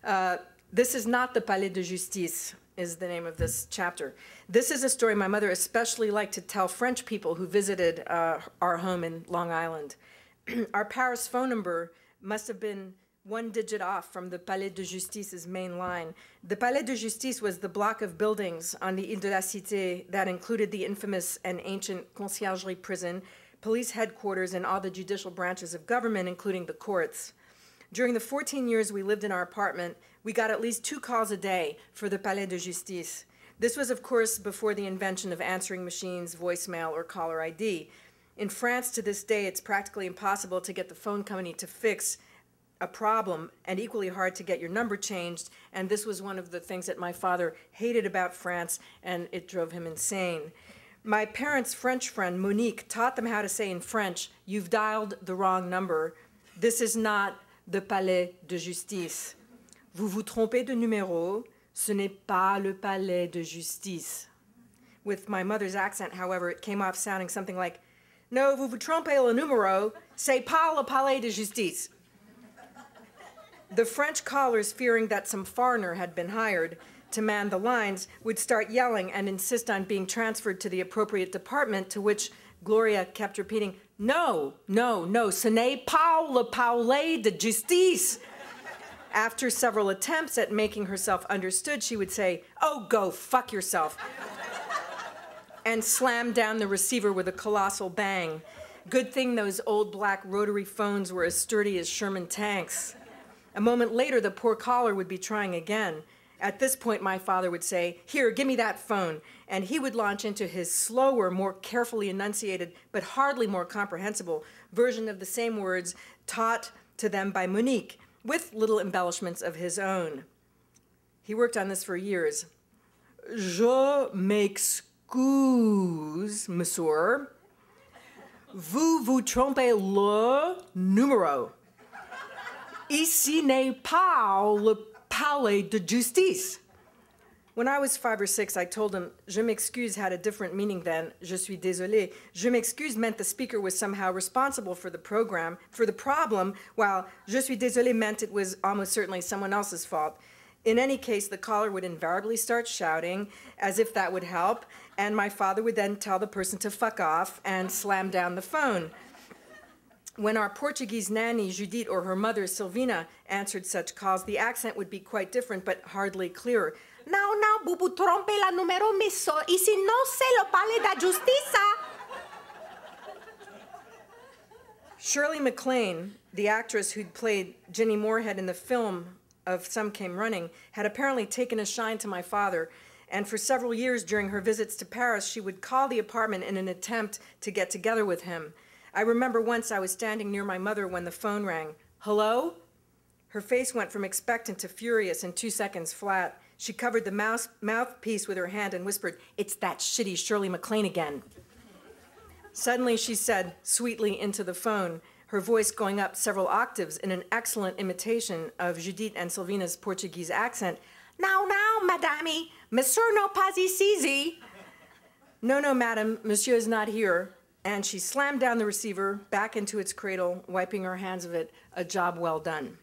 This is not the Palais de Justice, is the name of this chapter. This is a story my mother especially liked to tell French people who visited our home in Long Island. Our Paris phone number must have been one digit off from the Palais de Justice's main line. The Palais de Justice was the block of buildings on the Ile de la Cité that included the infamous and ancient Conciergerie prison, police headquarters, and all the judicial branches of government, including the courts. During the 14 years we lived in our apartment, we got at least 2 calls a day for the Palais de Justice. This was, of course, before the invention of answering machines, voicemail, or caller ID. In France, to this day, it's practically impossible to get the phone company to fix a problem, and equally hard to get your number changed, and this was one of the things that my father hated about France, and it drove him insane. My parents' French friend, Monique, taught them how to say in French, "You've dialed the wrong number. This is not the Palais de Justice. Vous vous trompez de numéro. Ce n'est pas le Palais de Justice." With my mother's accent, however, it came off sounding something like, "No, vous vous trompez le numéro. C'est pas le Palais de Justice." The French callers, fearing that some foreigner had been hired to man the lines, would start yelling and insist on being transferred to the appropriate department, to which Gloria kept repeating, "No, no, no, ce n'est pas le Palais de Justice." After several attempts at making herself understood, she would say, "Oh, go fuck yourself," and slam down the receiver with a colossal bang. Good thing those old black rotary phones were as sturdy as Sherman tanks. A moment later, the poor caller would be trying again. At this point, my father would say, "Here, give me that phone," and he would launch into his slower, more carefully enunciated, but hardly more comprehensible version of the same words taught to them by Monique, with little embellishments of his own. He worked on this for years. "Je m'excuse, monsieur. Vous vous trompez le numéro. Ici n'est pas le Palais de Justice." When I was 5 or 6, I told him "Je m'excuse" had a different meaning than "Je suis désolé." "Je m'excuse" meant the speaker was somehow responsible for the problem, while "Je suis désolé" meant it was almost certainly someone else's fault. In any case, the caller would invariably start shouting, as if that would help, and my father would then tell the person to fuck off and slam down the phone. When our Portuguese nanny, Judith, or her mother, Silvina, answered such calls, the accent would be quite different, but hardly clearer. "No, no, vous vous trompez la numéro, monsieur. Ici, non, c'est le Palais de Justice." Shirley MacLaine, the actress who'd played Ginny Moorhead in the film of Some Came Running, had apparently taken a shine to my father, and for several years during her visits to Paris, she would call the apartment in an attempt to get together with him. I remember once I was standing near my mother when the phone rang. "Hello?" Her face went from expectant to furious in 2 seconds flat. She covered the mouthpiece with her hand and whispered, "It's that shitty Shirley MacLaine again." Suddenly she said, sweetly into the phone, her voice going up several octaves in an excellent imitation of Judith and Silvina's Portuguese accent, "Now, now, madame, monsieur no pas ici." "No, no, madam, monsieur is not here." And she slammed down the receiver back into its cradle, wiping her hands of it, a job well done.